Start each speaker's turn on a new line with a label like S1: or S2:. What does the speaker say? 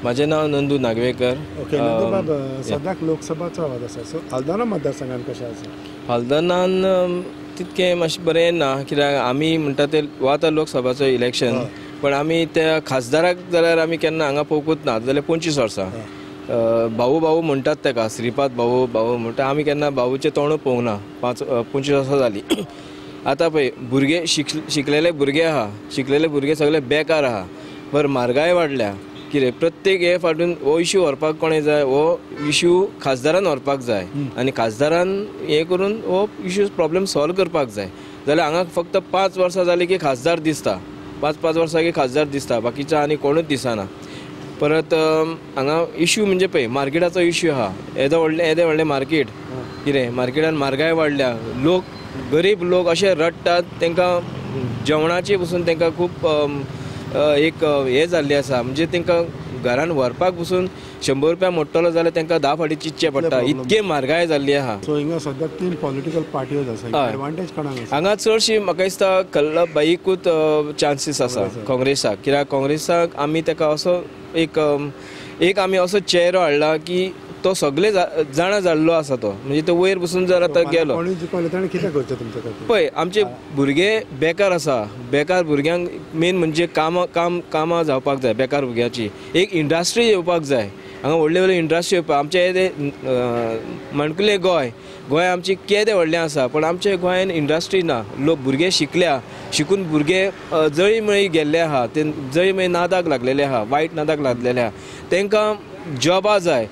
S1: माझे नाव नंदू नागवेकर.
S2: ओके नंदू बाब, सद्याक लोकसभाचो आवाज आसा, सो हलदोना मतदारसंघान कशें आसा?
S1: हलदोनान तितकें मातशें बरें ना, कित्याक आमी म्हणटा ते हो आतां लोकसभाचो इलेक्शन, पण आमी त्या खासदाराक जाल्यार आमी केन्ना हांगा पळोवंकूच ना. जाल्यार 25 वर्सां भाऊ भाऊ म्हणटात ताका, श्रीपाद भाऊ भाऊ म्हणटा. आमी केन्ना भाऊचें तोंडूच पळोवंक ना. 25 वर्सां जालीं. आतां पळय, भुरगे शिकलेले भुरगे आहा, शिकलेले भुरगे सगळे बेकार आहा. बरं, म्हारगाय वाडल्या. कितें प्रत्येक हे फाटून हो इश्यू व्हरपाक कोणें जाय, हो इश्यू खासदारान व्हरपाक जाय आनी खासदारान हे करून हो इश्यू प्रॉब्लेम सॉल्व करपाक जाय. जाल्यार हांगा फक्त 5 वर्सां जालीं की खासदार दिसता, 5 वर्सां की खासदार दिसता, बाकीचो आनी कोणूच दिसना. परत हांगा इश्यू म्हणजे पळय, मार्केटाचो इश्यू आहा. येदें व्हडलें मार्केट, कितें मार्केटान म्हारगाय वाडल्या. लोक गरीब लोक अशे रडटात, तांकां जेवणाची पसून तांकां खूब एक हे जाल्लें आसा. म्हणजे तांकां घरान व्हरपाक पसून 100 रुपया मोडटलो जाल्यार तांकां 10 फावटी चिंतचें पडटा, इतके म्हारगाय जाल्ली आहा.
S2: सो हिंगा सद्याक 3 पॉलिटिकल पार्टीज आसा, एडवांटेज कोणाक आसा?
S1: हांगा चडशी म्हाका दिसता कल्लब बाईकूच चान्सीस आसा काँग्रेसाक. कित्याक काँग्रेसाक आमी ताका असो एक आमी असो चेहरो हाडला की तो सगळे जाणा जाल्लो आसा. तो म्हणजे तो वयर बसून जर आतां गेलो, पळय आमचे भुरगे बेकार आसा. बेकार भुरग्यांक मेन म्हणजे कामां जावपाक जाय. बेकार भुरग्यांची एक इंडस्ट्री येवपाक जाय. हांगा व्हडले व्हडले इंडस्ट्री येवपाक. आमचे ते म्हणकुले गोंय आमची केदें व्हडलें आसा, पण आमच्या गोंयान इंडस्ट्री ना. लोक भुरगे शिकून भुरगे जळी गेल्ले आहा, ते जळी नादाक लागलेले आहा, वायट नादाक लागलेले आहा. तांकां जॉबां जाय.